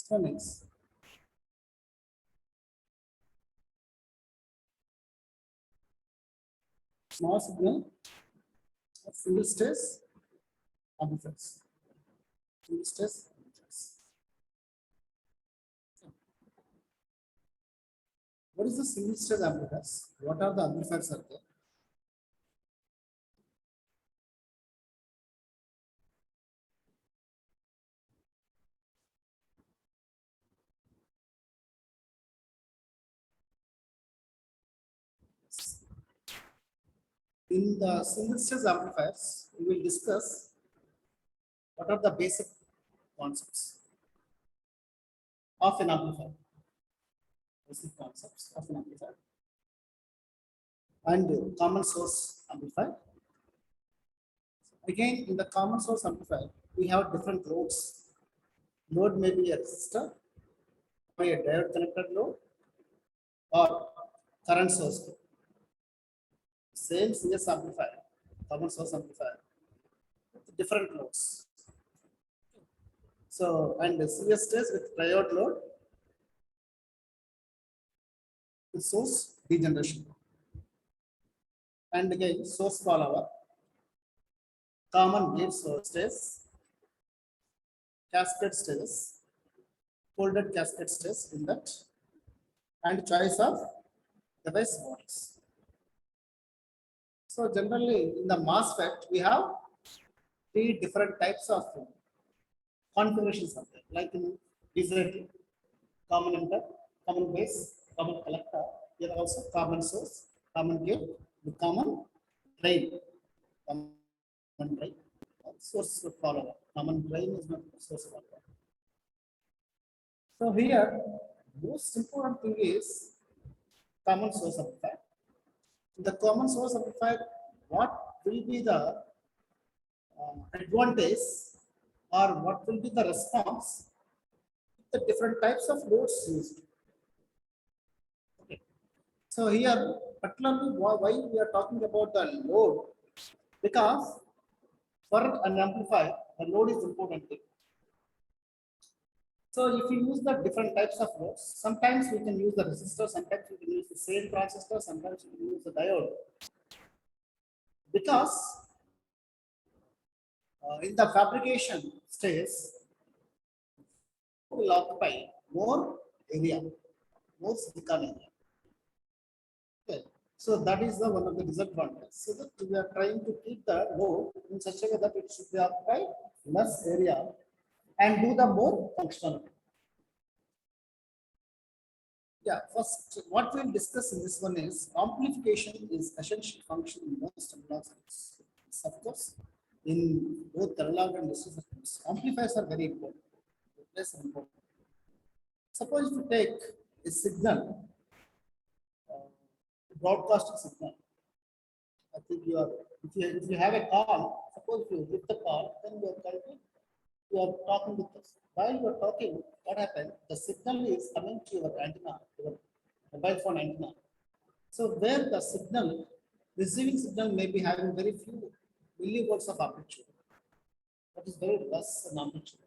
So next, small signal, single stage amplifiers. Single stage amplifiers. What is the single stage amplifiers? What are the amplifiers are there? In the single stage amplifiers, we will discuss what are the basic concepts of an amplifier. Basic concepts of an amplifier and common source amplifier. Again, in the common source amplifier, we have different loads. Load may be a resistor, by a diode connected load, or current source. Same CS amplifier, common source amplifier, with different loads. So, and the CS stays with triode load with source degeneration. And again, source follower, common wave source stays, cascade stays, folded cascade stays in that, and choice of device models. So generally in the MOSFET, we have three different types of configurations of it, like in BJT, common emitter, common base, common collector, here also common source, common gate, the common drain, common drain, source follower. Common drain is not source follower. So here, most important thing is common source amplifier. In the common source amplifier, what will be the advantage or what will be the response the different types of loads used. Okay. So here, particularly why we are talking about the load, because for an amplifier, the load is important thing. So if you use the different types of loads, sometimes we can use the resistor, sometimes we can use the same transistor, sometimes we can use the diode. Because in the fabrication stage, will occupy more area, more silicon area. Okay. So that is the one of the disadvantages. So that we are trying to keep the load in such a way that it should be occupy less area and do the more functionality. Yeah, first what we'll discuss in this one is amplification is essential function in most analog circuits. Of course, in both analog and digital circuits, amplifiers are very important. Less important. Suppose if you take a signal, broadcasting signal. I think if you have a call, suppose you hit the call, then you are talking with us. While you are talking, what happened? The signal is coming to your antenna, your mobile phone antenna. So where the signal, receiving signal may be having very few millivolts of amplitude. That is very less in amplitude.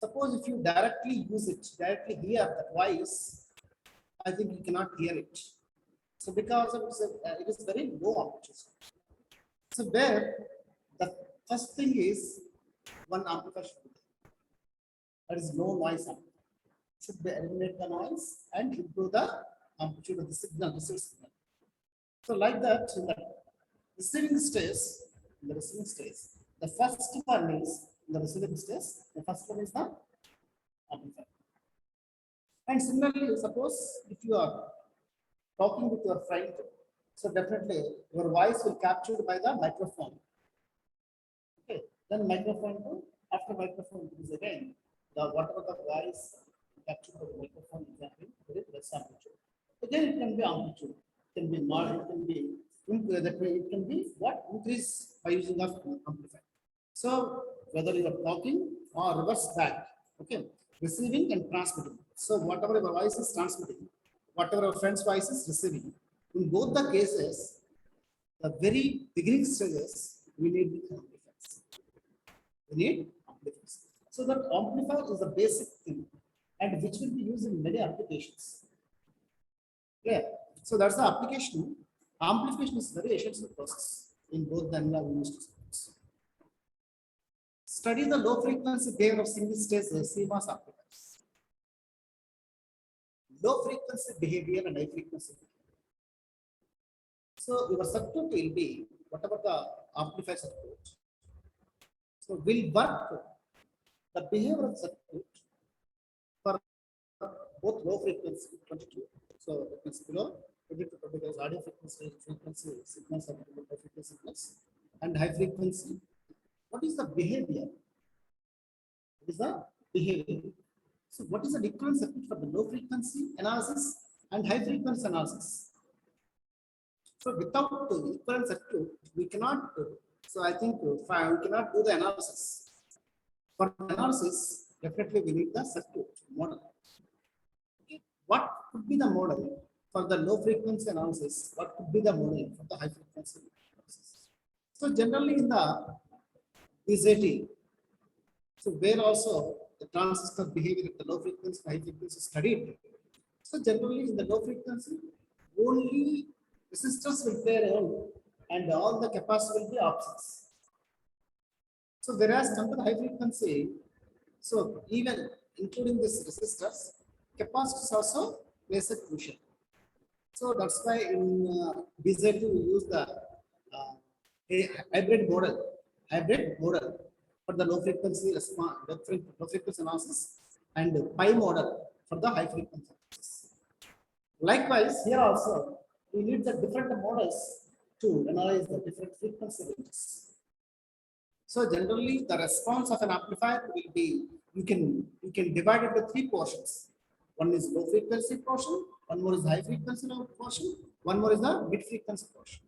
Suppose if you directly use it, directly hear the voice, I think you cannot hear it. So because of it is very low amplitude. So where the first thing is one amplifier should be there. That is no noise amplifier. Should be eliminate the noise and improve the amplitude of the signal, received signal. So like that, in the receiving stage, the first one is in the receiving stage, the first one is the amplifier. And similarly, suppose if you are talking with your friend, so definitely your voice will captured by the microphone. Okay, then microphone after microphone is again the whatever the voice captured by the microphone is having very less amplitude. Again, it can be amplitude, it can be mod, it can be that way it can be what increase by using of amplifier. So whether you are talking or reverse back, okay, receiving and transmitting. So whatever your voice is transmitting, whatever your friend's voice is receiving, in both the cases, the very beginning stages, we need amplifiers. We need amplifiers. So that amplifier is the basic thing and which will be used in many applications. Clear? So that's the application. Amplification is very essential process in both the analog and mixed circuits. Study the low frequency behavior of single stage CMOS amplifiers. Low frequency behavior and high frequency behavior. So your circuit will be whatever the amplifier circuit. So will work the behavior of circuit for both low frequency 22. So it means below 22 is audio frequency signals of low frequency signals and high frequency. What is the behavior? What is the behavior? So what is the different circuit for the low frequency analysis and high frequency analysis? So without the equivalent circuit, we cannot. So I think we cannot do the analysis. For analysis, definitely we need the circuit model. Okay. What could be the model for the low frequency analysis? What could be the model for the high frequency analysis? So generally in the BJT, so where also the transistor behavior at the low frequency, high frequency studied. So generally in the low frequency, only resistors will play a role and all the capacitors will be opposites. So whereas come to the high frequency, so even including this resistors, capacitors also plays a crucial. So that's why in BJT we use the a hybrid model for the low frequency response, low frequency analysis, and pi model for the high frequency analysis. Likewise, here also we need the different models to analyze the different frequency ranges. So generally, the response of an amplifier will be you can divide it into three portions. One is low frequency portion, one more is high frequency portion, one more is the mid frequency portion.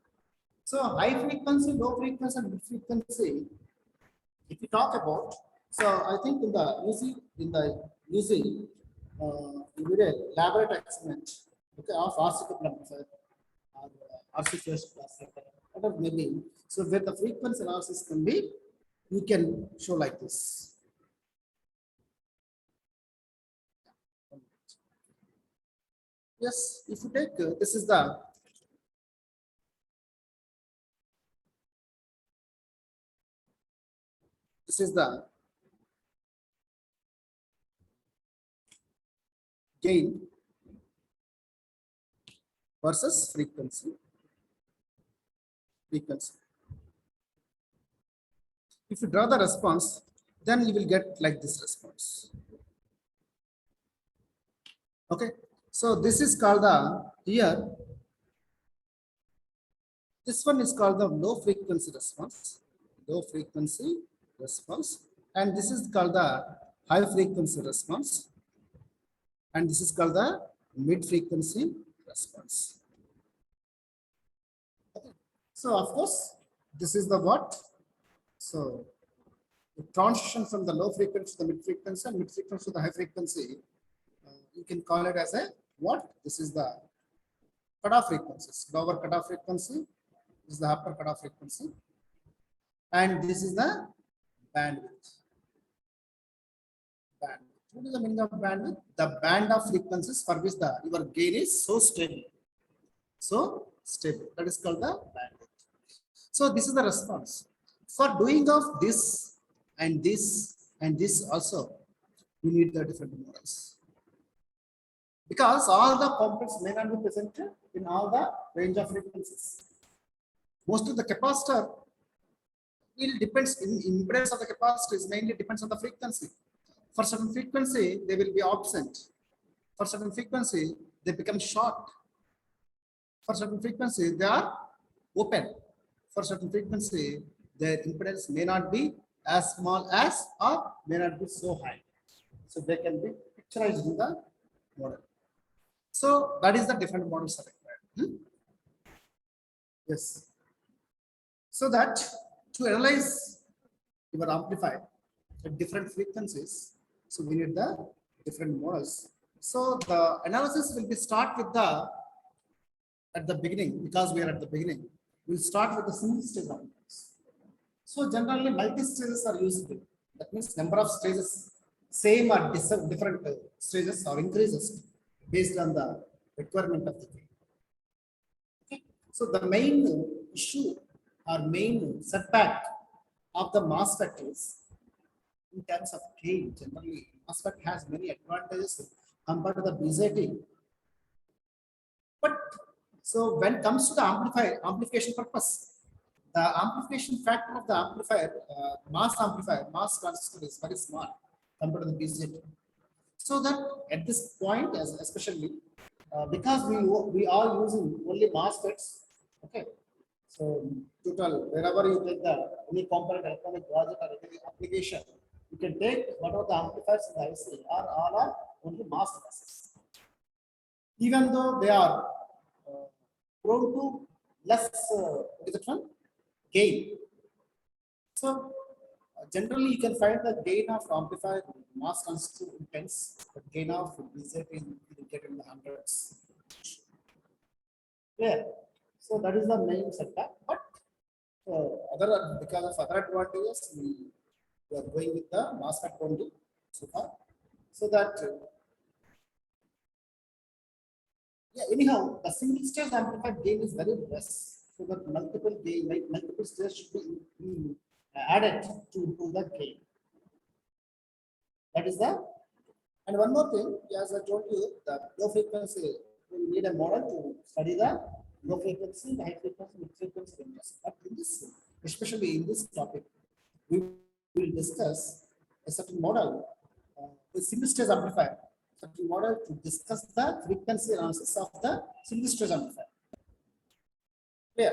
So high frequency, low frequency, and mid frequency. If you talk about, so I think in the using you did a elaborate experiment, okay, of RC coupled amplifier or RC phase class, whatever maybe. So where the frequency analysis can be, you can show like this. Yes, if you take this is the gain versus frequency. If you draw the response, then you will get like this response. Okay, so this is called the here. This one is called the low frequency response. And this is called the high frequency response. And this is called the mid frequency response. Okay. So of course, this is the what? So the transition from the low frequency to the mid frequency and mid frequency to the high frequency, you can call it as a what? This is the cutoff frequencies. Lower cutoff frequency, this is the upper cutoff frequency, and this is the bandwidth. What is the meaning of bandwidth? The band of frequencies for which your gain is so stable. That is called the bandwidth. So this is the response. For doing of this and this and this also, we need the different models. Because all the components may not be presented in all the range of frequencies. Most of the capacitor will depends in impedance of the capacitor is mainly depends on the frequency. For certain frequency, they will be absent. For certain frequency, they become short. For certain frequency, they are open. For certain frequency, their impedance may not be as small as or may not be so high. So they can be picturized in the model. So that is the different models are required. Yes. So that to analyze your amplifier at different frequencies, so we need the different models. So the analysis will be start with at the beginning, because we are at the beginning, we'll start with the single stage amplifiers. So generally multi-stages are used. That means number of stages, same or different stages or increases based on the requirement of the gate. Okay. So the main issue or main setback of the MOSFET is in terms of gain. Generally, MOSFET has many advantages compared to the BJT. But so when it comes to the amplification purpose, the amplification factor of the amplifier, mass transistor is very small compared to the BJT. So that at this point, especially because we are using only MOSFETs, okay. So total wherever you take the any component electronic gadget or any application, you can take whatever the amplifiers in the IC are all are only MOSFETs. Even though they are prone to less what is it one? Gain. So generally you can find the gain of amplifier mass transistor in tens, but gain of BJT you will get in the hundreds. Yeah. So that is the main setback. But other because of other advantages, we are going with the MOSFET only so far. So that yeah, anyhow, the single stage amplified gain is very less. So that multiple gain, like multiple stages should be added to improve the gain. That is the, and one more thing, as I told you, the low frequency, we need a model to study the low frequency, high frequency, mid frequency ranges. But in this, especially in this topic, we will discuss a certain model, a single stage amplifier, certain model to discuss the frequency analysis of the single stage amplifier. Clear?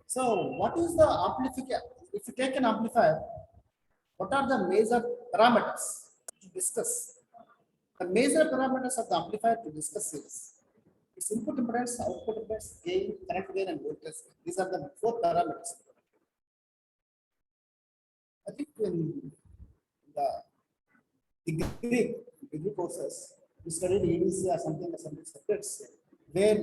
So, what is the amplifier? If you take an amplifier, what are the major parameters to discuss? The major parameters of the amplifier to discuss is its input impedance, output impedance, gain, current gain, and voltage gain. These are the 4 parameters. I think in the degree courses, we studied ADC or something subjects where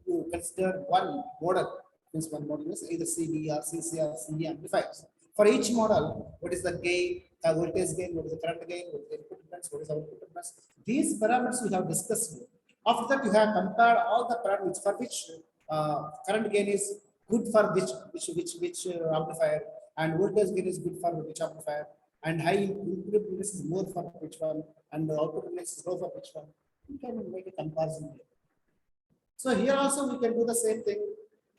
you consider one model. Means one model is either CB or CC or CE amplifiers. For each model, what is the gain, the voltage gain, what is the current gain, what is the input impedance, what is the output impedance. These parameters we have discussed. After that, you have compared all the parameters for which current gain is good for which amplifier, and voltage gain is good for which amplifier, and high input impedance is more for which one, and the output impedance is low for which one. You can make a comparison here. So here also we can do the same thing,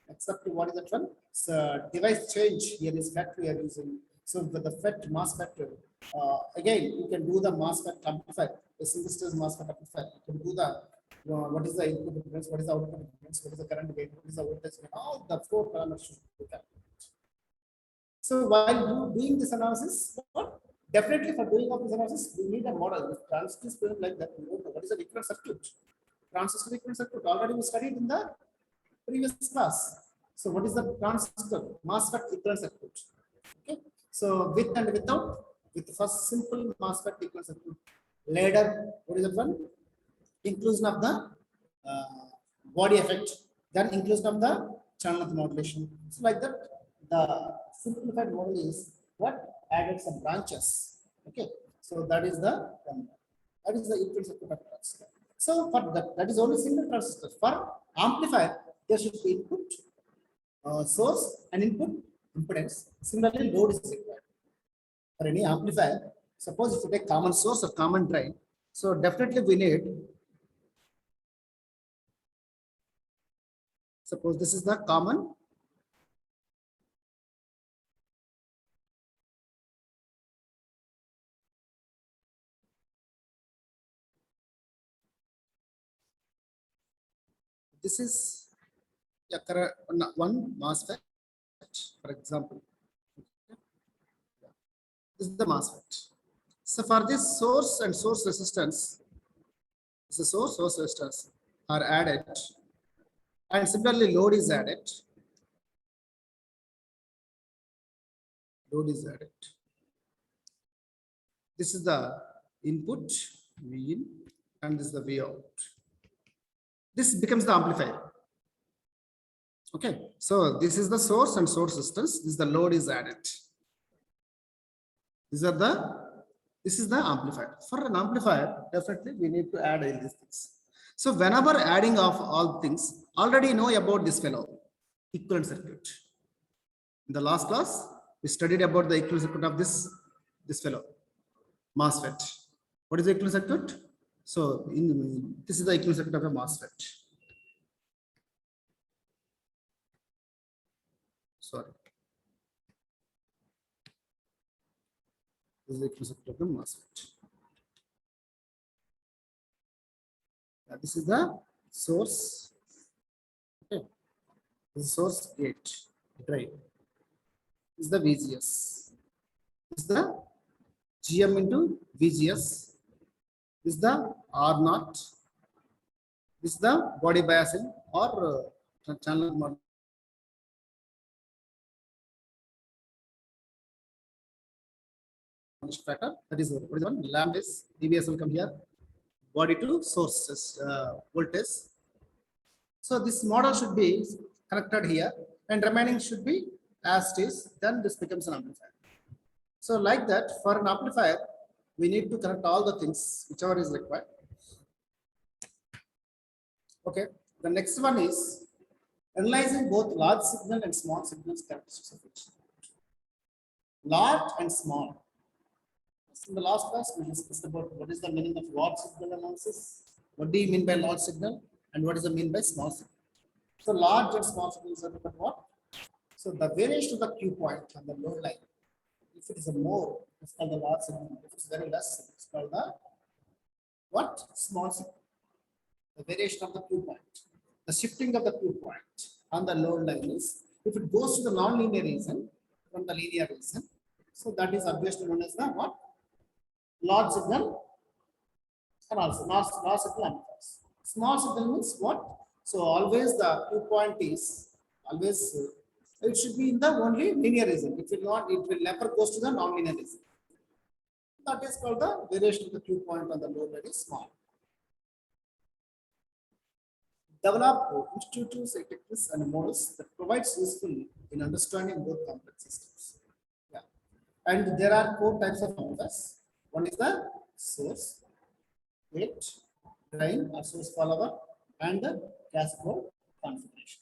except what is that one? So device change here is FET we are using. So with the FET MOSFET, again you can do the MOSFET amplifier, the single stage MOSFET amplifier. You can do the what is the input impedance, what is the output impedance, what is the current gain, what is the voltage gain, all the 4 parameters should be calculated. So while doing this analysis, definitely for doing of this analysis, we need a model. If transistor is like that, we don't know what is the equivalent circuit. Transistor equivalent circuit already we studied in the previous class. So what is the transistor MOSFET equivalent circuit? Okay. So with and without, with the first simple MOSFET equivalent circuit. Later, what is the one? Inclusion of the body effect, then inclusion of the channel length modulation. So like that, the simplified model is what added some branches. Okay. So that is the equivalent circuit of transistor. So for that is only single transistor. For amplifier, there should be input, source, and input impedance. Similarly, load is required. For any amplifier, suppose if you take common source or common drain, so definitely we need, suppose this is the common this is one MOSFET, for example. This is the MOSFET. So for this source and source resistance, the source resistance are added, and similarly load is added. Load is added. This is the input V in, and this is the V out. This becomes the amplifier. Okay, so this is the source and source resistance. This is the load is added. These are this is the amplifier. For an amplifier, definitely we need to add all these things. So whenever adding of all things, already know about this fellow, equivalent circuit. In the last class, we studied about the equivalent circuit of this fellow, MOSFET. What is the equivalent circuit? So this is the equivalent circuit of a MOSFET. Sorry. This is the equivalent circuit of the MOSFET. This is the source. Okay. This is source gate, drain. This is the VGS. This is the GM into VGS. This is the R naught. This is the body biasing or channel modulation factor. That is what is one lambda is DBS will come here. Body to source voltage. So this model should be connected here, and remaining should be as it is. Then this becomes an amplifier. So like that, for an amplifier, we need to connect all the things whichever is required. Okay. The next one is analyzing both large signal and small signals characteristics of each. Large and small. In the last class, we discussed about what is the meaning of large signal analysis. What do you mean by large signal, and what is the mean by small signal? So large and small signals are about what? So the variation of the Q point on the load line. If it is a more, it's called the large signal. If it's very less, it's called the what? Small signal. The variation of the Q point. The shifting of the Q point on the load line is, if it goes to the non-linear region from the linear region, so that is obviously known as the what? Large signal and also large signal amplifiers. Small signal means what? So always the Q point is always it should be in the only linear region. It will never goes to the non-linear region. That is called the variation of the Q point on the load that is small. Develop intuitive techniques and models that provides useful in understanding both complex systems. Yeah. And there are 4 types of amplifiers. One is the source, gate, drain or source follower, and the cascade configuration.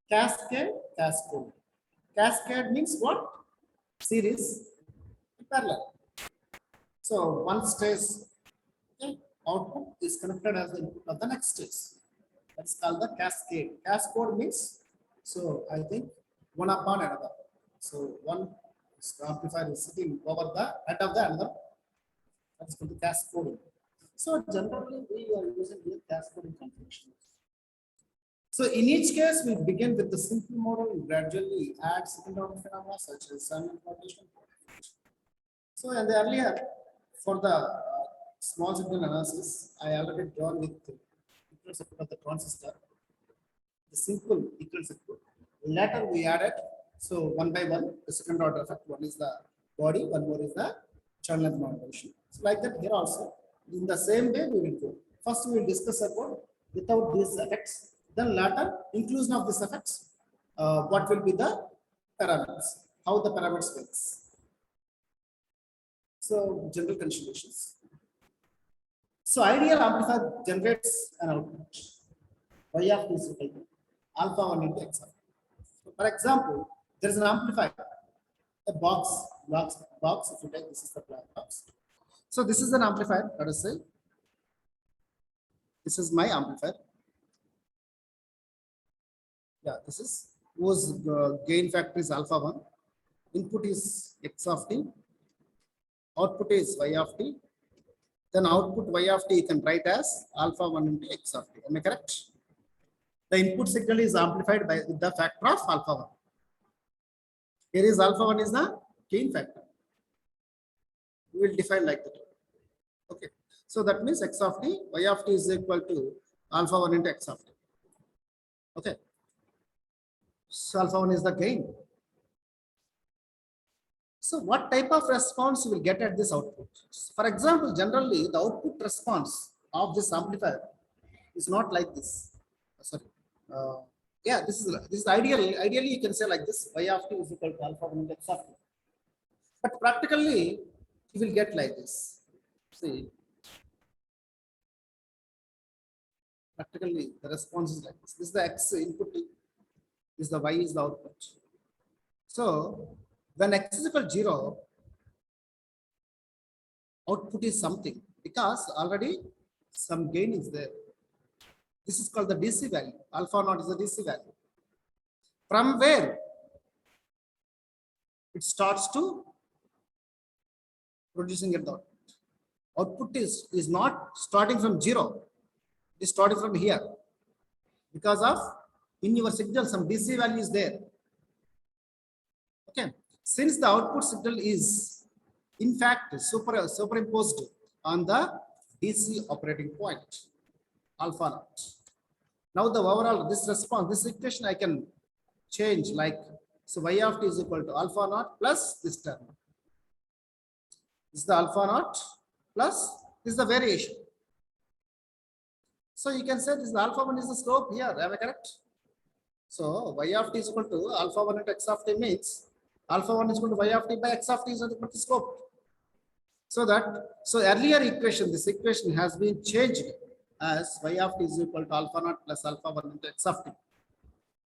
Cascade. Cascade means what? Series, parallel. So one stage, okay, output is connected as the input of the next stage. That's called the cascade. Cascade means, so I think one upon another. So one amplifier is sitting over the head of the another. That's called the cascading. So generally we are using the cascading configuration. So in each case, we begin with the simple model and gradually add second order phenomena such as Simon modulation. So in the earlier, for the small signal analysis, I already drawn with the equal circuit of the transistor, the simple equal circuit. Later we added, so one by one, the second order effect. One is the body, one more is the channel length modulation. So like that here also, in the same way we will go. First we will discuss about without these effects. Then later, inclusion of these effects, what will be the parameters, how the parameters works. So general considerations. So ideal amplifier generates an output. Y of t is equal to alpha 1 into x. So for example, there is an amplifier, a box. If you take, this is the black box. So this is an amplifier. Let us say this is my amplifier. Yeah, this is whose gain factor is alpha 1. Input is x of t. Output is y of t. Then output y of t you can write as alpha 1 into x of t. Am I correct? The input signal is amplified by with the factor of alpha 1. Here is alpha 1 is the gain factor. We will define like that. Okay. So that means x of t, y of t is equal to alpha 1 into x of t. Okay. So alpha 1 is the gain. So what type of response you will get at this output? For example, generally the output response of this amplifier is not like this. Sorry. Yeah, this is ideally you can say like this: y of t is equal to alpha 1 into x of t. But practically, you will get like this. See, practically the response is like this. This is the X input, this is the Y is the output. So when X is equal to 0, output is something because already some gain is there. This is called the DC value. Alpha naught is the DC value. From where it starts to producing at the output. Output is not starting from 0. It is starting from here. Because of in your signal some DC value is there. Okay. Since the output signal is in fact superimposed on the DC operating point, alpha naught. Now the overall this response, this equation I can change like, so y of t is equal to alpha naught plus this term. This is the alpha naught plus this is the variation. So you can say this alpha 1 is the slope here. Am I correct? So y of t is equal to alpha 1 into x of t means alpha 1 is equal to y of t by x of t is equal to slope. So earlier equation, this equation has been changed as y of t is equal to alpha naught plus alpha 1 into x of t.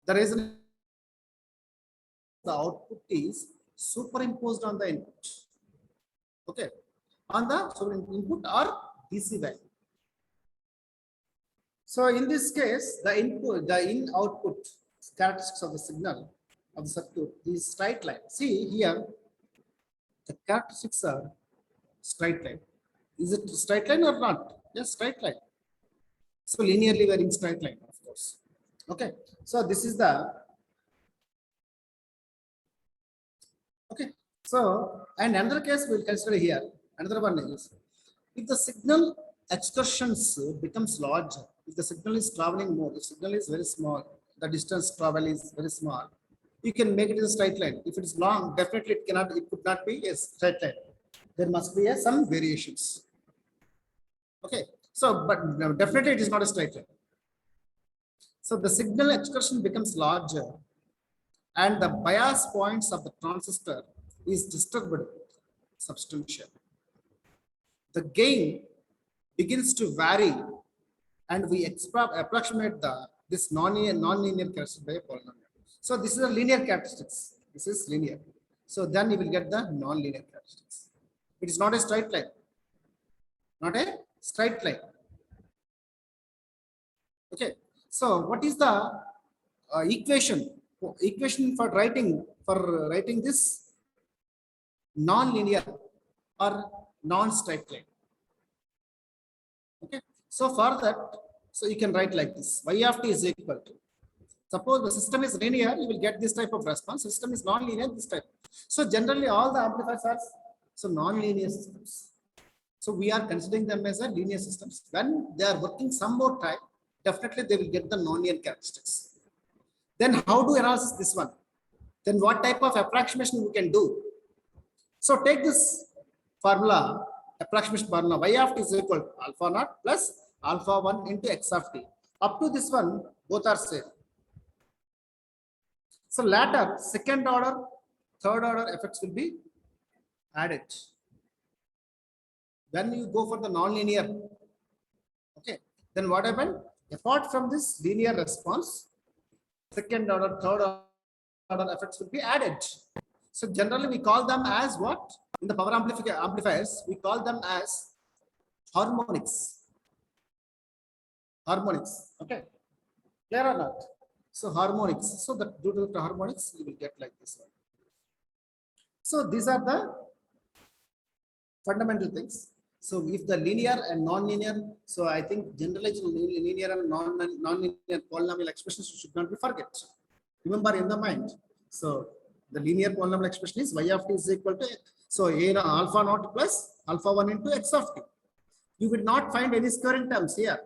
The reason the output is superimposed on the input. Okay, on the input or DC value. So in this case, the input, the in output characteristics of the signal of the circuit is straight line. See here, the characteristics are straight line. Is it straight line or not? Yes, straight line. So linearly varying straight line, of course. Okay, so this is the okay. So and another case we'll consider here. Another one is if the signal excursions becomes larger, if the signal is traveling more, the signal is very small, the distance travel is very small, you can make it as a straight line. If it is long, definitely it could not be a straight line. There must be some variations. Okay, so but definitely it is not a straight line. So the signal excursion becomes larger and the bias points of the transistor is disturbed substantially. The gain begins to vary and we approximate this non-linear characteristic by a polynomial. So this is a linear characteristics. This is linear. So then you will get the non-linear characteristics. It is not a straight line. Not a straight line. Okay. So what is the equation? Equation for writing this non-linear or non-straight line. Okay. So for that, so you can write like this: y of t is equal to. Suppose the system is linear, you will get this type of response. System is non-linear, this type. So generally, all the amplifiers are non-linear systems. So we are considering them as a linear systems. When they are working some more time, definitely they will get the non-linear characteristics. Then how to analyze this one? Then what type of approximation we can do? So take this formula, approximation formula, y of t is equal to alpha naught plus alpha 1 into x of t. Up to this one, both are same. So later, second order, third order effects will be added. When you go for the non-linear, okay, then what happened? Apart from this linear response, second order, third order effects will be added. So generally we call them as what? In the power amplifiers, we call them as harmonics. Harmonics, okay? Clear or not? So harmonics. So that due to the harmonics, you will get like this one. So these are the fundamental things. So if the linear and non-linear, so I think generalized linear and non-linear polynomial expressions should not be forget. Remember in the mind. So the linear polynomial expression is y of t is equal to, so a alpha naught plus alpha 1 into x of t. You will not find any squaring terms here.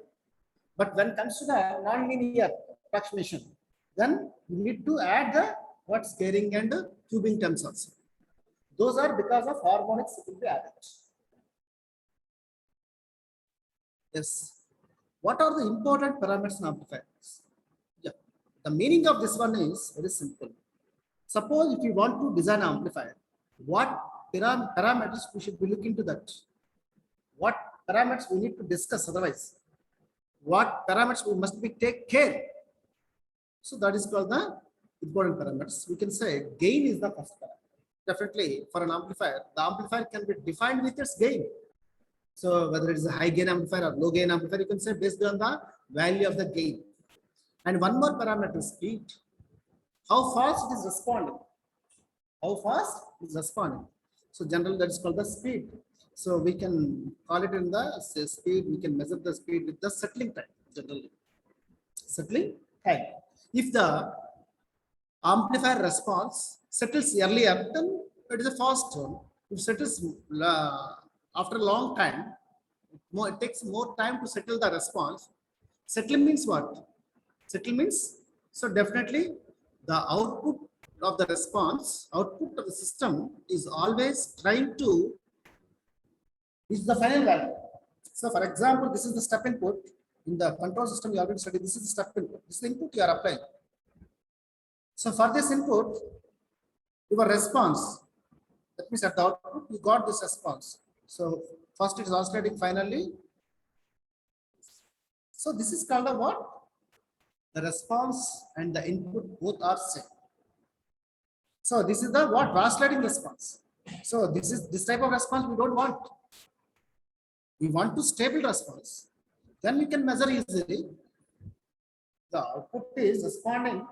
But when it comes to the non-linear approximation, then you need to add the what scaling and cubing terms also. Those are because of harmonics it will be added. Yes. What are the important parameters in amplifiers? Yeah. The meaning of this one is very simple. Suppose if you want to design an amplifier, what parameters we should be looking into that. What parameters we need to discuss otherwise? What parameters we must be take care? So that is called the important parameters. We can say gain is the first parameter. Definitely for an amplifier, the amplifier can be defined with its gain. So whether it is a high gain amplifier or low gain amplifier, you can say based on the value of the gain. And one more parameter is speed. How fast it is responding. How fast it is responding. So generally that is called the speed. So we can call it in the speed. We can measure the speed with the settling time generally. Settling time. If the amplifier response settles earlier, then it is a fast one. If settles after a long time, it takes more time to settle the response. Settle means what? Settle means, so definitely the output of the response, output of the system is always trying to reach the final value. So for example, this is the step input. In the control system you already studied, this is the step input. This is the input you are applying. So for this input, your response, that means at the output, you got this response. So first it is oscillating finally. So this is called a what? The response and the input both are same. So this is the what? Oscillating response. So this type of response we don't want. We want to stable response. Then we can measure easily. The output is responding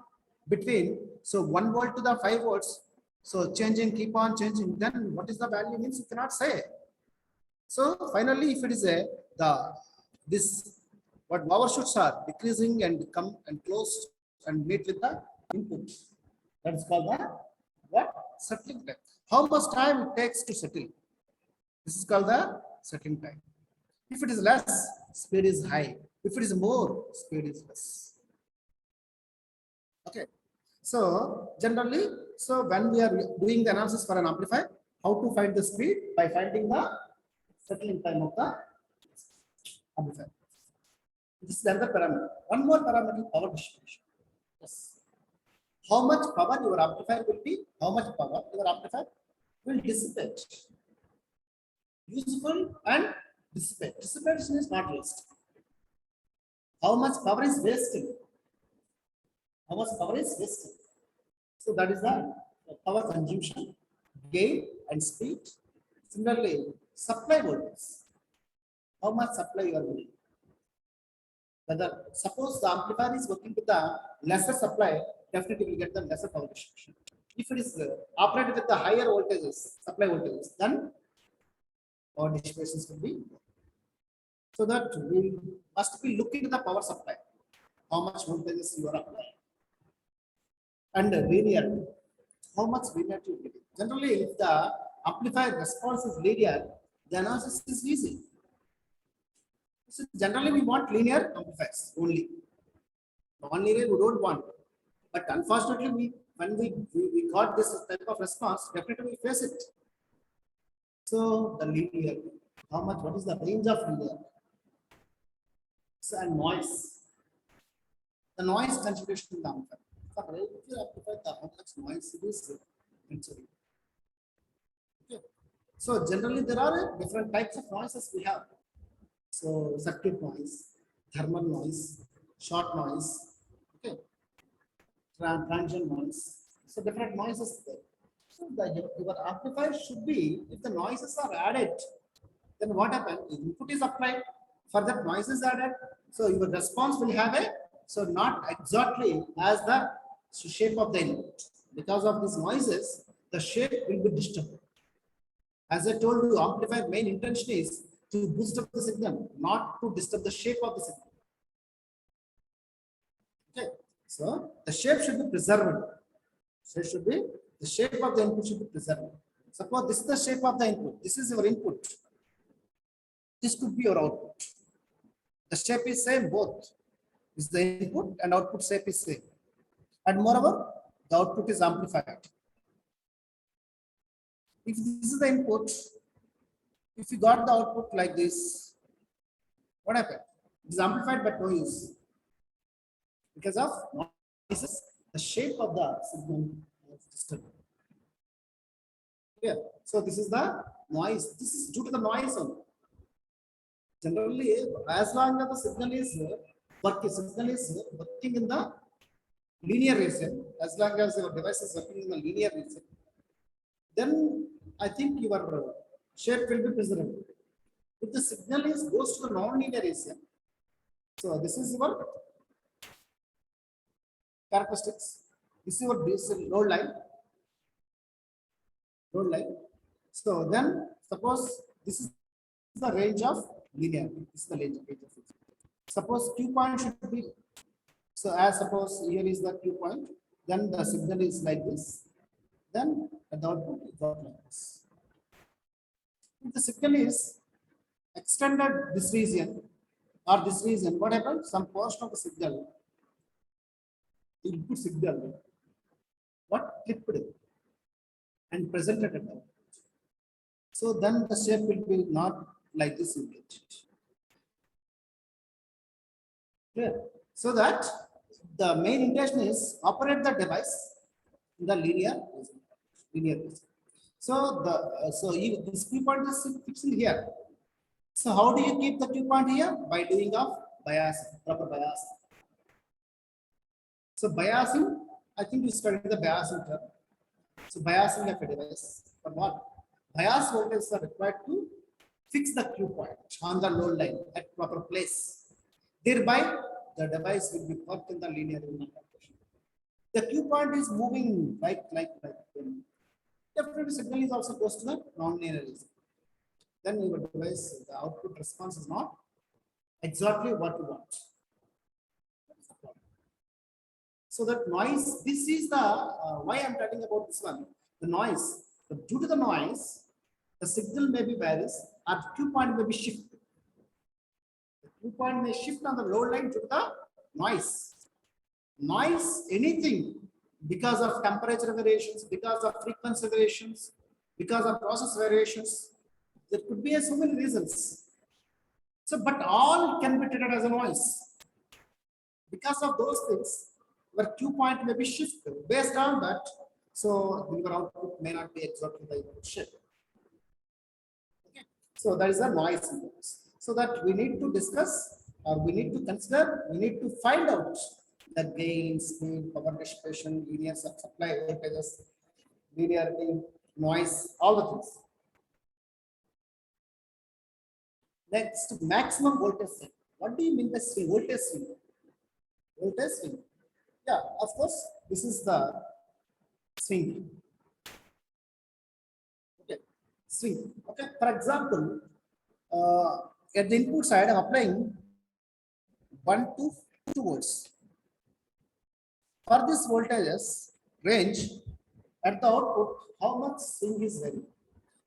between, so 1 volt to the 5 volts. So changing, keep on changing. Then what is the value means you cannot say. So finally, if it is this what overshoots are decreasing and come and close and meet with the input. That is called the what? Settling time. How much time it takes to settle? This is called the settling time. If it is less, speed is high. If it is more, speed is less. Okay. So generally, so when we are doing the analysis for an amplifier, how to find the speed? By finding the settling time of the amplifier. This is another parameter. One more parameter, power distribution. Yes. How much power your amplifier will be? How much power your amplifier will dissipate? Useful and dissipate. Dissipation is not waste. How much power is wasted? How much power is wasted? So that is the power consumption, gain, and speed. Similarly, supply voltage. How much supply you are getting? Whether suppose the amplifier is working with the lesser supply, definitely we get the lesser power distribution. If it is operated with the higher voltages, supply voltages, then power distributions will be more. So that we must be looking at the power supply, how much voltages you are applying, and linear, how much linear you get. Generally, if the amplifier response is linear, the analysis is easy. So generally, we want linear amplifiers only. Non-linear we don't want. But unfortunately, when we got this type of response, definitely we face it. So the linear, how much? What is the range of linear? So and noise. The noise contribution to the amplifier. For relative amplifier, the how much noise it is considering. Okay. So generally, there are different types of noises we have. So circuit noise, thermal noise, short noise, okay, transient noise. So different noises there. So your amplifier should be, if the noises are added, then what happens? Input is applied, for that noise is added. So your response will have a, so not exactly as the shape of the input. Because of these noises, the shape will be disturbed. As I told you, amplifier main intention is to boost up the signal, not to disturb the shape of the signal. Okay, so the shape should be preserved. So the shape of the input should be preserved. Suppose this is the shape of the input. This is your input. This could be your output. The shape is same both. This is the input and output shape is same. And moreover, the output is amplified. If this is the input, if you got the output like this, what happened? It is amplified but no use. Because of noises, the shape of the signal is disturbed. Here. So this is the noise. This is due to the noise only. Generally, as long as the signal is working in the linear region, as long as your device is working in the linear region, then I think your shape will be preserved. If the signal is goes to the non-linear region, so this is your characteristics. This is your base load line. Load line. So then suppose this is the range of linear. This is the range of it. Suppose Q point should be, so as suppose here is the Q point, then the signal is like this, then the output is not like this. If the signal is extended this region or this region, what happens? Some portion of the signal, input signal, what clipped and presented at the. So then the shape will be not like this image. Clear? So that the main intention is operate the device in the linear region. So this Q point is fixed here. So how do you keep the Q point here? By doing of bias, proper bias. So biasing, I think you studied the biasing term. So biasing of a device. For what? Bias voltages are required to fix the Q point on the load line at proper place. Thereby, the device will be worked in the linear region. The Q point is moving like. Definitely, signal is also goes to the non-linear region. Then your device, the output response is not exactly what you want. So that noise, this is the why I'm talking about this one. The noise, due to the noise, the signal may be varies, or Q point may be shifted. The Q point may shift on the load line due to the noise. Noise, anything, because of temperature variations, because of frequency variations, because of process variations, there could be so many reasons. So, but all can be treated as a noise. Because of those things, your Q point may be shifted. Based on that, so your output may not be exactly the input shape. Okay. So that is the noise inputs. So that we need to discuss, or we need to consider, we need to find out the gain, speed, power dissipation, linear supply voltages, linearity, noise, all the things. Next, maximum voltage swing. What do you mean by swing? Voltage swing. Voltage swing. Yeah, of course, this is the swing. Okay, swing. Okay, for example, at the input side, I'm applying 1 to 2 volts. For this voltages range, at the output, how much swing is varying?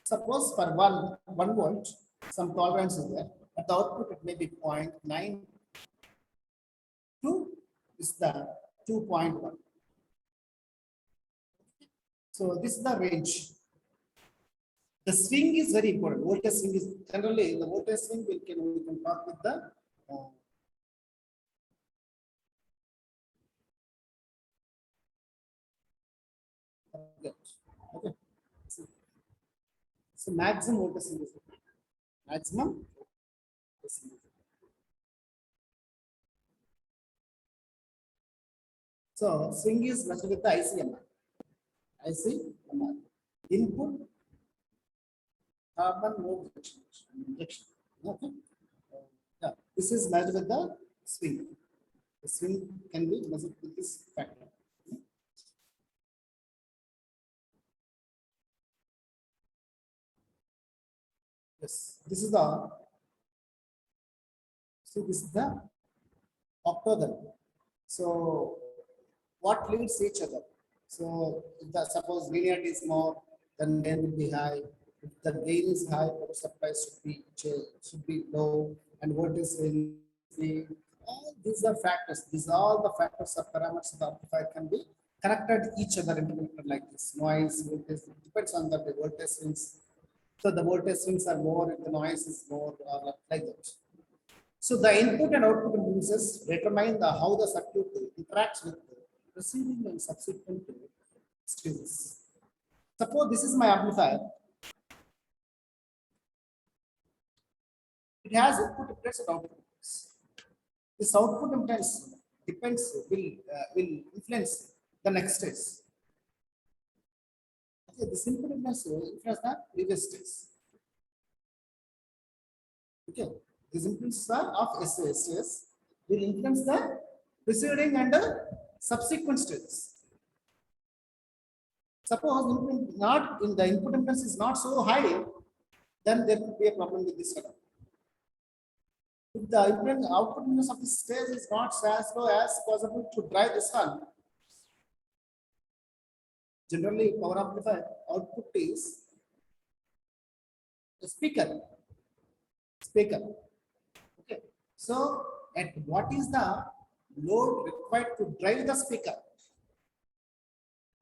Suppose for 1 volt, some tolerance is there. At the output, it may be 0.9 to is the 2.1. So this is the range. The swing is very important. Voltage swing is generally the voltage swing we can talk with the okay. So maximum voltage swing is maximum. So swing is measured with the ICMR. ICMR. Input carbon mode injection. Okay. Yeah. This is measured with the swing. The swing can be measured with this factor. Yes. This is the. So this is the octagon. So what leads each other? So if the suppose linearity is more, then gain will be high. If the gain is high, the supply should be low, and voltage will be. All these are factors. These are all the factors of parameters of the amplifier can be connected each other, interconnected like this. Noise, voltage, depends on the voltage swings. So the voltage swings are more, if the noise is more, or like that. So the input and output impulses determine how the circuit interacts with the preceding and subsequent stages. Suppose this is my amplifier. It has input impedance and output impedance. This output impedance will influence the next stage. Okay, this input impedance will influence the previous stage. Okay, these impedance of SOS will influence the preceding and subsequent stages. Suppose not in the input impedance is not so high, then there could be a problem with this setup. If the output impedance of this stage is not as low as possible to drive this one, generally power amplifier output is a speaker. Okay. So at what is the load required to drive the speaker?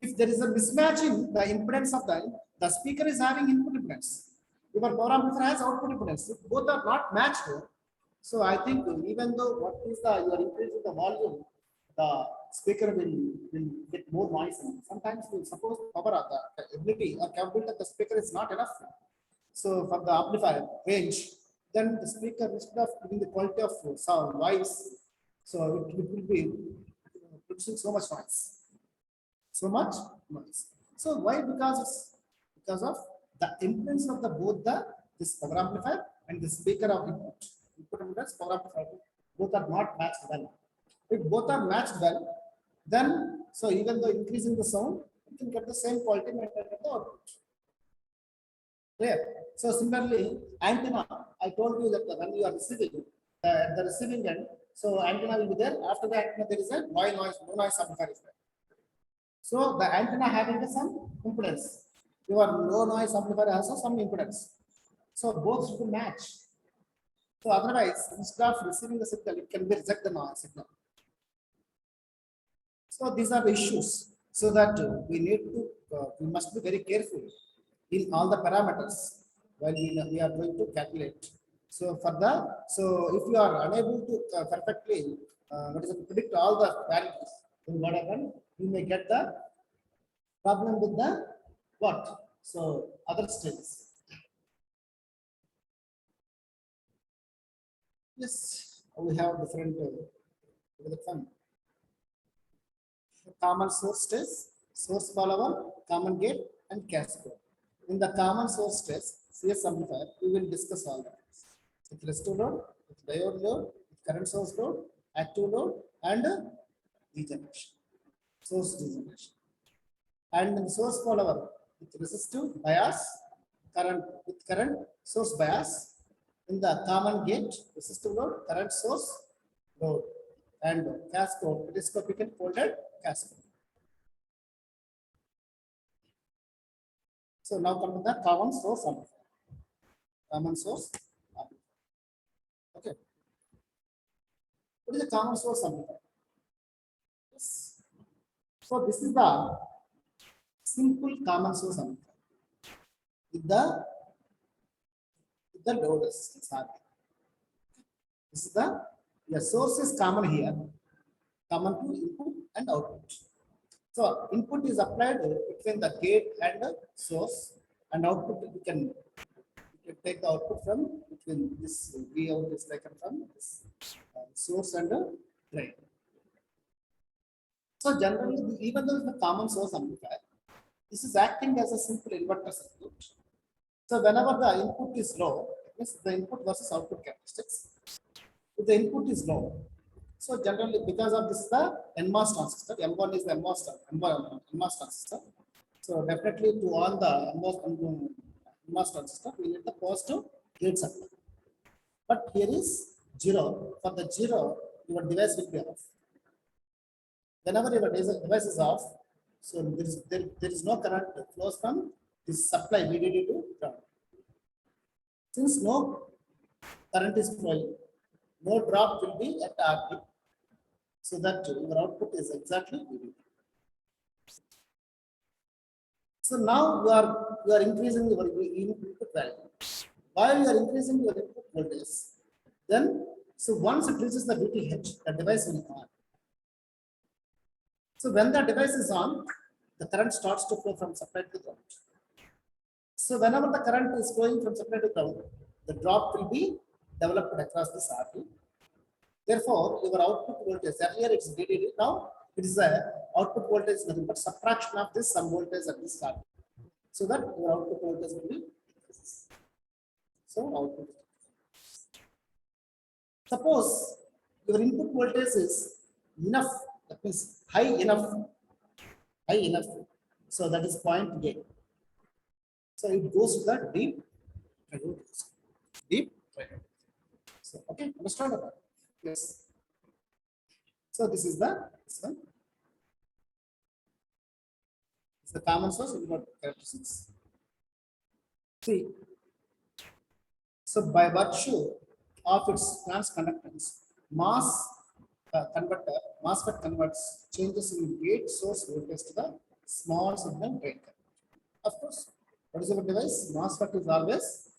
If there is a mismatch in the impedance of the speaker is having input impedance. Your power amplifier has output impedance. If both are not matched, so I think even though what is the you are increasing the volume, the speaker will get more noise. Sometimes we suppose power the ability or capability of the speaker is not enough. So for the amplifier range, then the speaker instead of giving the quality of sound voice, so it will be producing so much noise. So why? Because of the impedance of the both this power amplifier and the speaker of input impedance power amplifier both are not matched well. If both are matched well, then so even though increasing the sound, you can get the same quality maintained at the output. Clear? So similarly, antenna, I told you that when you are receiving the receiving end, so antenna will be there. After the antenna, there is a no noise amplifier is there. So the antenna having some impedance. Your low noise amplifier also some impedance. So both should match. So otherwise, instead of receiving the signal, it can be reject the noise signal. So these are the issues. So that we must be very careful in all the parameters while we are going to calculate. So if you are unable to perfectly predict all the values, then what happens? You may get the problem with the what? So other stages. Yes, we have different common source stage, source follower, common gate, and cascade. In the common source stage, CS amplifier, we will discuss all that. With resistor load, with diode load, with current source load, active load, and degeneration. Source degeneration. And in source follower, with resistive bias, current source bias. In the common gate, resistive load, current source load, and cascode, telescopic and folded cascode. So now come to the common source amplifier. Common source amplifier. Okay. What is the common source amplifier? Yes. So this is the simple common source amplifier with the load resistance. This is the source is common here, common to input and output. So input is applied between the gate and the source, and output we can take the output from between this V out is taken from this source and the drain. So generally, even though it's the common source amplifier, this is acting as a simple inverter circuit. So whenever the input is low, means the input versus output characteristics. If the input is low, so generally because of this the NMOS transistor, M1 is the NMOS transistor. So definitely to on the NMOS transistor, we need the positive gate supply. But here is 0. For the 0, your device will be off. Whenever your device is off, so there is no current flows from this supply VDD to ground. Since no current is flowing, no drop will be at RP, so that your output is exactly VDD. So now you are increasing your input value. While you are increasing your input voltage, then so once it reaches the VTH, the device will on. So when the device is on, the current starts to flow from supply to ground. So whenever the current is flowing from supply to ground, the drop will be developed across this RD. Therefore, your output voltage, earlier it's VDD, now it is a output voltage nothing but subtraction of this some voltage at this RD. So that your output voltage will be this. So output. Suppose your input voltage is enough, that means high enough. So that is point A. So it goes to the deep triode. Deep triode. So okay, understand that? Yes. So this is this one. It's the common source input characteristics. See, so by virtue of its transconductance, mass converter, MOSFET converts changes in gate source voltage to the small signal drain current. Of course, what is our device? MOSFET is always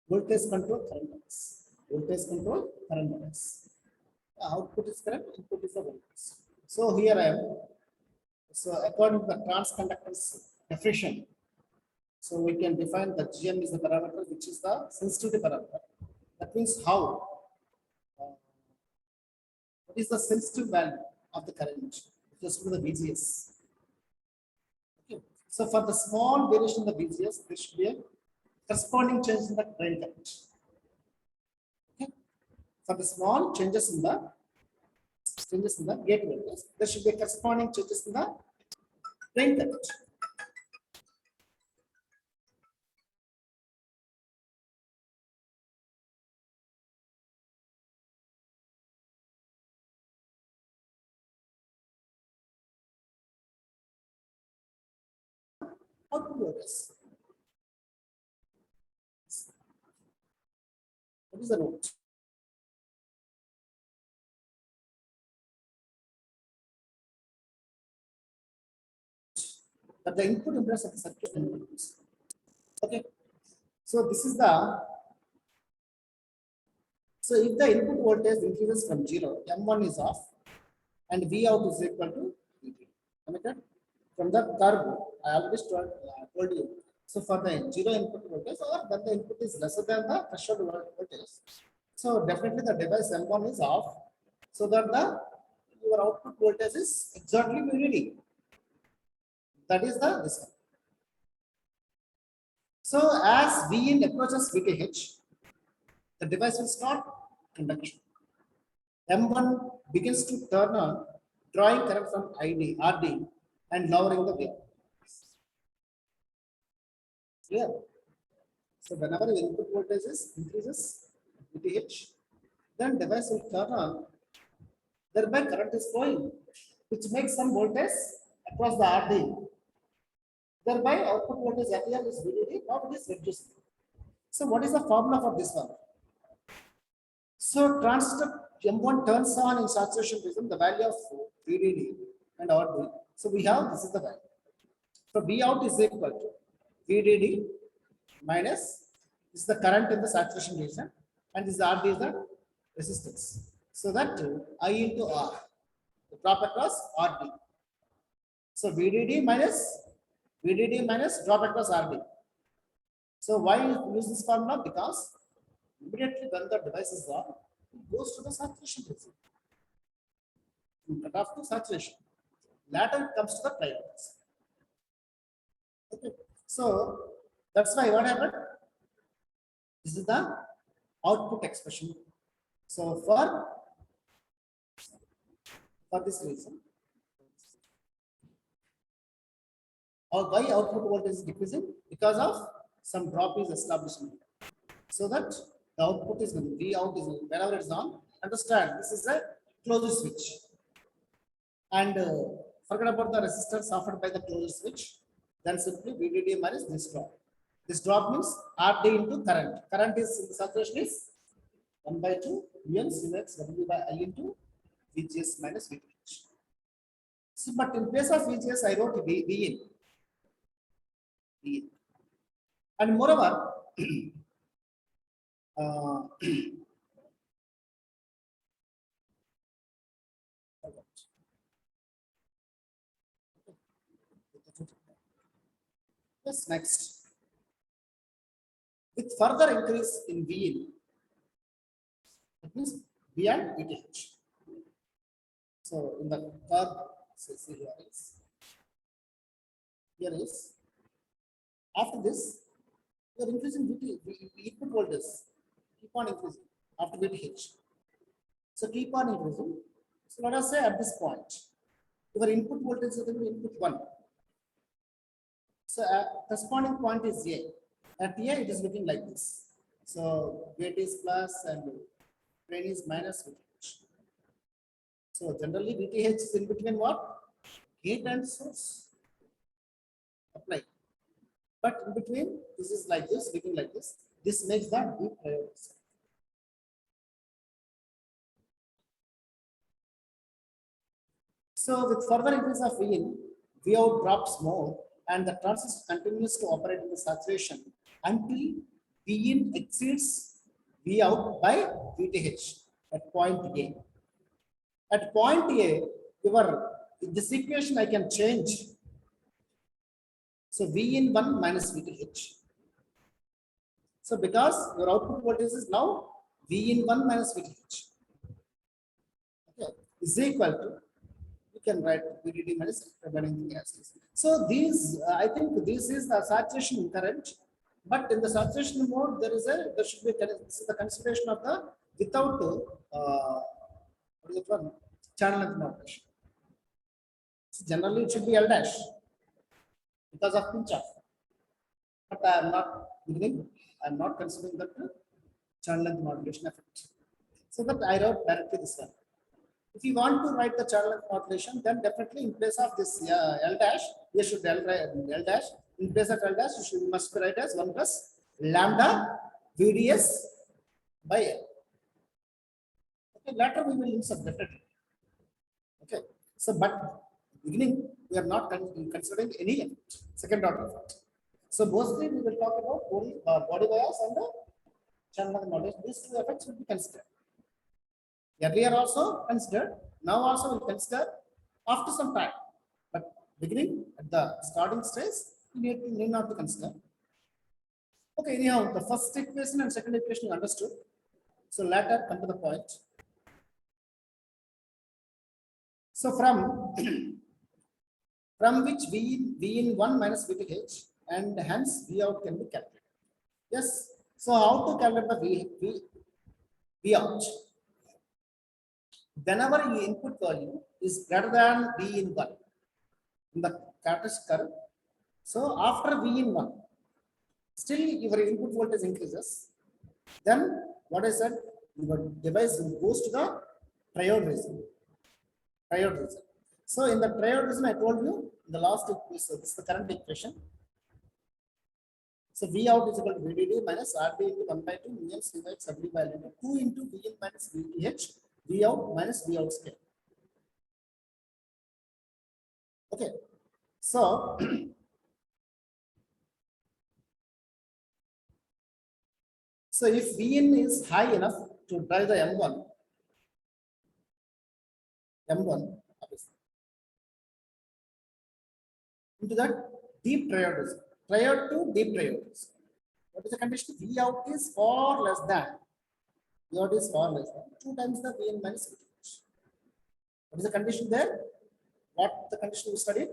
voltage control current device. Voltage control current device. The output is current, input is the voltage. So here I am. So according to the transconductance definition, so we can define the GM is the parameter which is the sensitivity parameter. That means how what is the sensitive value of the current just to the VGS. Okay. So for the small variation in the VGS, there should be a corresponding change in the drain current. Okay. For the small changes in the gate voltage, there should be a corresponding changes in the drain current. Output voltage. What is the note? But the input impedance of the circuit is okay. So this is the so if the input voltage increases from 0, M1 is off and V out is equal to V3. Understand? From the curve, I already told you. So for the 0 input voltage or when the input is lesser than the threshold voltage, so definitely the device M1 is off, so that the your output voltage is exactly VDD. That is this one. So as Vin approaches VTH, the device will start conduction. M1 begins to turn on, drawing current from RD and lowering the wave. Clear? So whenever your input voltage increases VTH, then device will turn on, thereby current is flowing, which makes some voltage across the RD. Thereby output voltage earlier is VDD, now it is reduced. So what is the formula for this one? So transistor M1 turns on in saturation region the value of VDD and RD. So we have this is the value. So V out is equal to VDD minus this is the current in the saturation region and this RD is the resistance. So that I into R, the drop across RD. So VDD minus drop across RD. So why use this formula? Because immediately when the device is on, it goes to the saturation region. Cut off to saturation. Later it comes to the triodes. Okay. So that's why what happened? This is the output expression. So for this reason, or why output voltage is decreasing? Because of some drop is established. So that the output is going to be out is whenever it's on. Understand this is a closed switch. And forget about the resistance offered by the closed switch. Then simply VDD minus this drop. This drop means RD into current. Current is in the saturation is 1/2 UN Siemens W by I into VGS minus VTH. So, but in place of VGS, I wrote VIN. And moreover, Yes, next. With further increase in VIN, it means beyond VTH. So in the curve, see here is after this, you are increasing input voltage, keep on increasing after VTH. So keep on increasing. So let us say at this point, your input voltage is input 1. So corresponding point is A. At A, it is looking like this. So gate is plus and drain is minus VTH. So generally VTH is in between what? Gate and source. Apply. But in between, this is like this, looking like this. This makes that deep priority. So with further increase of VIN, Vout drops more and the transistor continues to operate in the saturation until VIN exceeds Vout by VTH at point A. At point A, this equation I can change. So VIN1 minus VTH. So because your output voltage is now VIN1 minus VTH. Okay, is equal to, you can write VDD minus remaining gases. So these, I think this is the saturation current, but in the saturation mode, there should be the consideration of the without what is it one? Channel length modulation. So generally, it should be L dash because of pinch off. But I am not beginning. I am not considering that channel length modulation effect. So that I wrote directly this one. If you want to write the channel length modulation, then definitely in place of this L dash, you should L dash. In place of L dash, you must write as 1 plus lambda VDS by L. Okay, later we will insert definitely. Okay, so but beginning we are not considering any effect, second order effect. So mostly we will talk about body bias and the channel length modulation. These two effects will be considered. Earlier also considered, now also will consider after some time. But beginning at the starting stage, you need not to consider. Okay, anyhow, the first equation and second equation understood. So later come to the point. So from which V in 1 minus VTH and hence V out can be calculated. Yes. So how to calculate the V out? Whenever your input value is greater than V in 1 in the characteristic curve, so after V in 1, still your input voltage increases, then what I said, your device goes to the triode region. So in the triode region, I told you in the last equation, so this is the current equation. So V out is equal to VDD minus RD into 1 by 2 mu C by W by L 2 into V in minus VTH, V out minus V out square. Okay, so so if Vn is high enough to drive the M1 into that deep triode to deep triode. What is the condition? V out is far less than 2 times the Vn minus VTH. What is the condition there? What the condition we studied?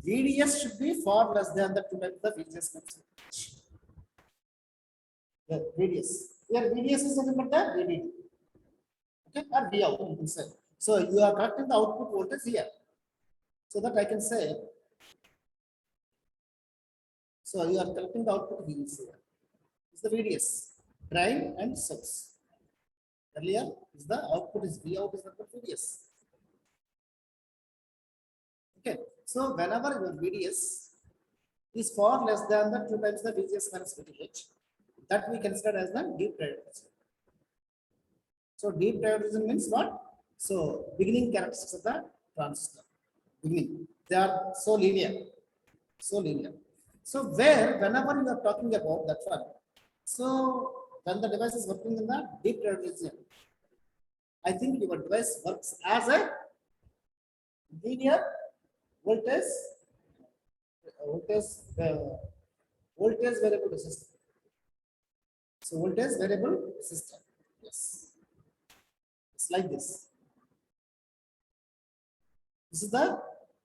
VDS should be far less than the 2 times the VGS minus VTH. The VDS. Here VDS is nothing but the VDD. Okay, or V out you can say. So you are correcting the output voltage here. So that I can say. So you are correcting the output VDS here. Is the VDS, drain and source. Earlier is the output is V out is the VDS. Okay, so whenever your VDS is far less than the 2 times the VGS minus VTH, that we consider as the deep prioritization. So deep prioritization means what? So beginning characteristics of the transistor. Beginning, they are so linear. So whenever you are talking about that one, so when the device is working in the deep prioritization, I think your device works as a linear voltage voltage variable resistor. So voltage variable resistor. Yes. It's like this. This is the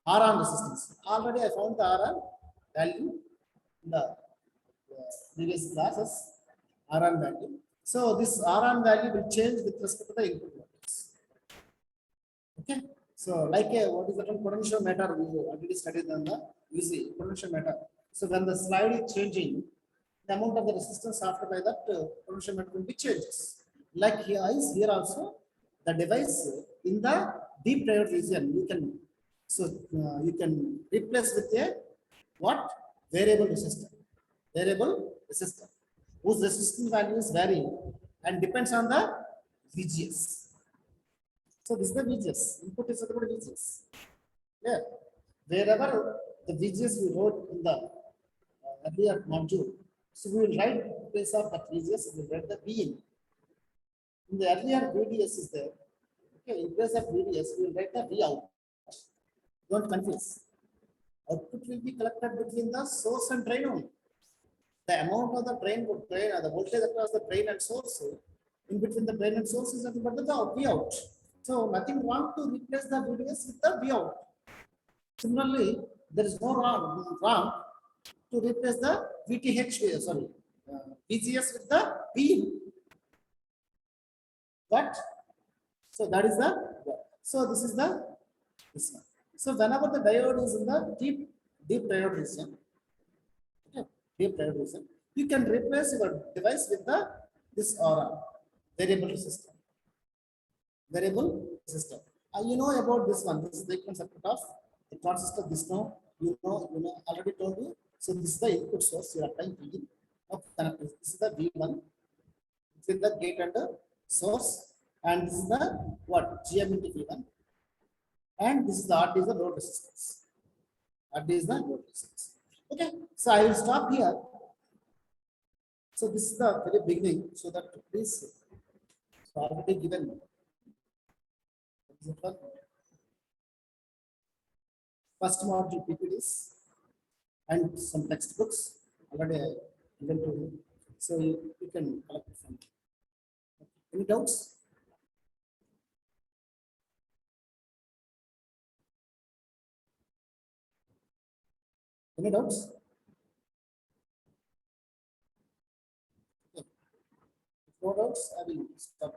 R-on resistance. Already I found the R-on value in the previous classes. R-on value. So this R-on value will change with respect to the input voltage. Okay. So like what is the term potentiometer? We already studied on the UC potentiometer. So when the slide is changing, the amount of the resistance after by that potentiometer will be changes. Like here also, the device in the deep diode region you can replace with a what variable resistor, variable resistor whose resistance value is varying and depends on the VGS. So this is the VGS. Input is equal to VGS. Yeah. Wherever the VGS we wrote in the earlier module, so we will write in place of that VGS, we will write the VIN. In the earlier VDS is there. Okay, in place of VDS, we will write the Vout. Don't confuse. Output will be collected between the source and drain only. The amount of the drain would drain, the voltage across the drain and source, in between the drain and source is nothing but the Vout. So nothing wrong to replace the VDS with the Vout. Similarly, there is no wrong to replace the VGS with the VIN. But so that is the this is the this one. So whenever the diode is in the deep diode region, okay, deep diode region, you can replace your device with the this aura variable resistor. Variable resistor. You know about this one. This is the equivalent circuit of the transistor. This now you know already told you. So this is the input source you are applying V. Okay, this is the V1 with the gate and the source, and this is the what GM into V1, and this is the RD is the load resistance. RD is the load resistance. Okay, so I will stop here. So this is the very beginning, so that please already given. First module PPTs and some textbooks already I given to you, so you can collect from. Any doubts? Any doubts? No doubts. I will stop there.